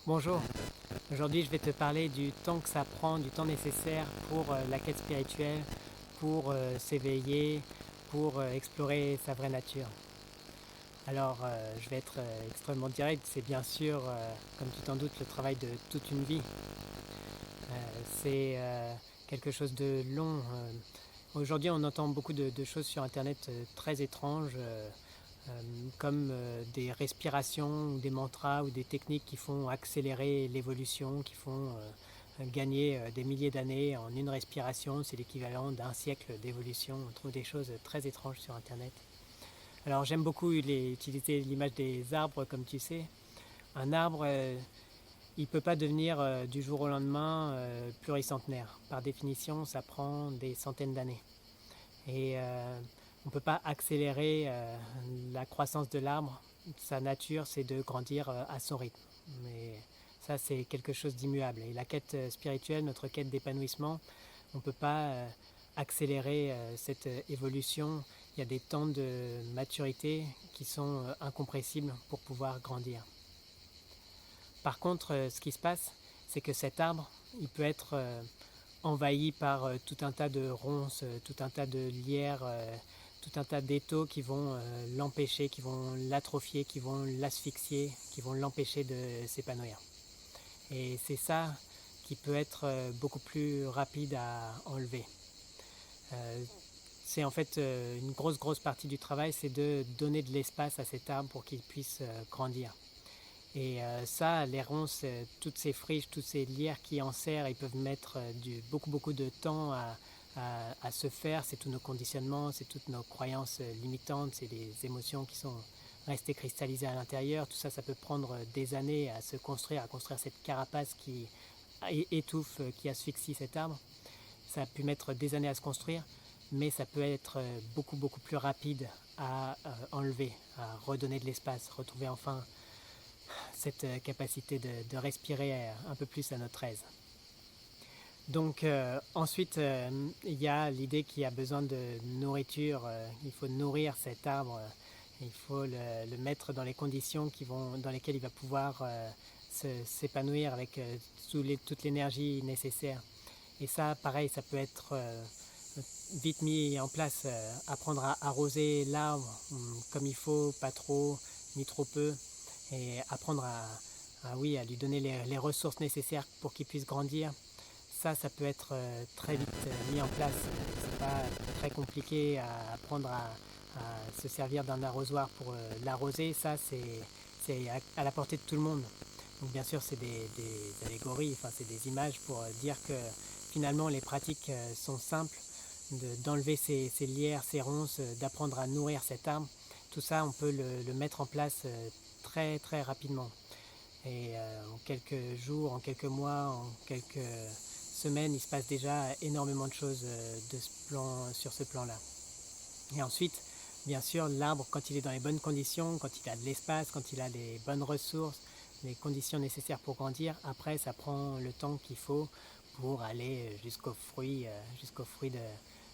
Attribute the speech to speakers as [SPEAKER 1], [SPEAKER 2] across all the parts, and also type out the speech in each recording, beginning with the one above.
[SPEAKER 1] Bonjour, aujourd'hui je vais te parler du temps que ça prend, du temps nécessaire pour la quête spirituelle, pour s'éveiller, pour explorer sa vraie nature. Alors je vais être extrêmement direct, c'est bien sûr, comme tu t'en doutes, le travail de toute une vie. C'est quelque chose de long. Aujourd'hui on entend beaucoup de choses sur Internet très étranges, comme des respirations ou des mantras ou des techniques qui font accélérer l'évolution, qui font gagner des milliers d'années en une respiration. C'est l'équivalent d'un siècle d'évolution. On trouve des choses très étranges sur Internet. Alors j'aime beaucoup utiliser l'image des arbres, comme tu sais. Un arbre, il ne peut pas devenir du jour au lendemain pluricentenaire. Par définition, ça prend des centaines d'années. Et on ne peut pas accélérer la croissance de l'arbre. Sa nature, c'est de grandir à son rythme. Mais ça, c'est quelque chose d'immuable. Et la quête spirituelle, notre quête d'épanouissement, on ne peut pas accélérer cette évolution. Il y a des temps de maturité qui sont incompressibles pour pouvoir grandir. Par contre, ce qui se passe, c'est que cet arbre, il peut être envahi par tout un tas de ronces, tout un tas de lierres, tout un tas d'étaux qui vont l'empêcher, qui vont l'atrophier, qui vont l'asphyxier, qui vont l'empêcher de s'épanouir. Et c'est ça qui peut être beaucoup plus rapide à enlever. Euh, c'est en fait une grosse partie du travail, c'est de donner de l'espace à cet arbre pour qu'il puisse grandir. Et ça, les ronces, toutes ces friches, toutes ces lierres qui enserrent, ils peuvent mettre beaucoup de temps à se faire. C'est tous nos conditionnements, c'est toutes nos croyances limitantes, c'est les émotions qui sont restées cristallisées à l'intérieur. Tout ça, ça peut prendre des années à se construire, à construire cette carapace qui étouffe, qui asphyxie cet arbre. Ça a pu mettre des années à se construire, mais ça peut être beaucoup plus rapide à enlever, à redonner de l'espace, retrouver enfin cette capacité de respirer un peu plus à notre aise. Donc ensuite, il y a l'idée qu'il y a besoin de nourriture, il faut nourrir cet arbre, il faut le mettre dans les conditions dans lesquelles il va pouvoir s'épanouir avec toute l'énergie nécessaire. Et ça, pareil, ça peut être vite mis en place, apprendre à arroser l'arbre comme il faut, pas trop, ni trop peu, et apprendre oui, à lui donner les ressources nécessaires pour qu'il puisse grandir. Ça peut être très vite mis en place. C'est pas très compliqué à apprendre à se servir d'un arrosoir pour l'arroser. Ça, c'est à la portée de tout le monde. Donc bien sûr, c'est des allégories, enfin, c'est des images pour dire que finalement les pratiques sont simples, d'enlever ces lierres, ces ronces, d'apprendre à nourrir cet arbre. Tout ça, on peut le mettre en place très rapidement. Et en quelques jours, en quelques mois, en quelques semaines, il se passe déjà énormément de choses sur ce plan-là. Et ensuite, bien sûr, l'arbre, quand il est dans les bonnes conditions, quand il a de l'espace, quand il a les bonnes ressources, les conditions nécessaires pour grandir, après, ça prend le temps qu'il faut pour aller jusqu'aux fruits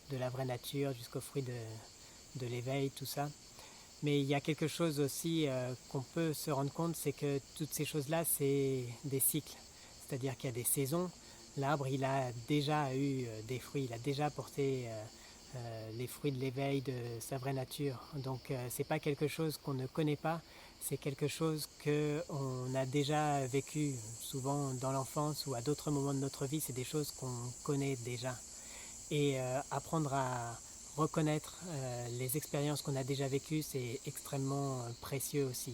[SPEAKER 1] de la vraie nature, jusqu'aux fruits de l'éveil, tout ça. Mais il y a quelque chose aussi qu'on peut se rendre compte, c'est que toutes ces choses-là, c'est des cycles. C'est-à-dire qu'il y a des saisons. L'arbre, il a déjà eu des fruits, il a déjà porté les fruits de l'éveil de sa vraie nature. Donc c'est pas quelque chose qu'on ne connaît pas, c'est quelque chose qu'on a déjà vécu, souvent dans l'enfance ou à d'autres moments de notre vie. C'est des choses qu'on connaît déjà. Et apprendre à reconnaître les expériences qu'on a déjà vécues, c'est extrêmement précieux aussi.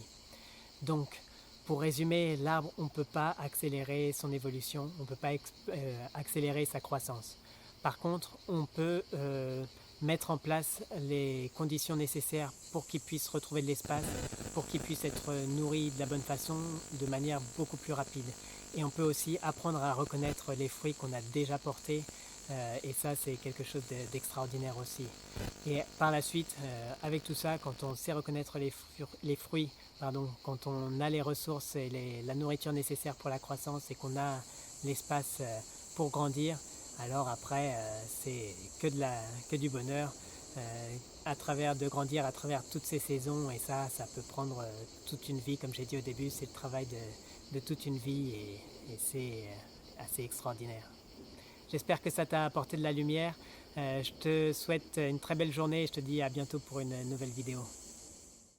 [SPEAKER 1] Donc, pour résumer, l'arbre, on ne peut pas accélérer son évolution, on ne peut pas accélérer sa croissance. Par contre, on peut mettre en place les conditions nécessaires pour qu'il puisse retrouver de l'espace, pour qu'il puisse être nourri de la bonne façon, de manière beaucoup plus rapide. Et on peut aussi apprendre à reconnaître les fruits qu'on a déjà portés, et ça, c'est quelque chose d'extraordinaire aussi. Et par la suite, avec tout ça, quand on sait reconnaître les fruits, pardon, quand on a les ressources et la nourriture nécessaire pour la croissance et qu'on a l'espace pour grandir, alors après, c'est que du bonheur. de grandir à travers toutes ces saisons, et ça peut prendre toute une vie. Comme j'ai dit au début, c'est le travail de toute une vie, et c'est assez extraordinaire. J'espère que ça t'a apporté de la lumière. Je te souhaite une très belle journée et je te dis à bientôt pour une nouvelle vidéo.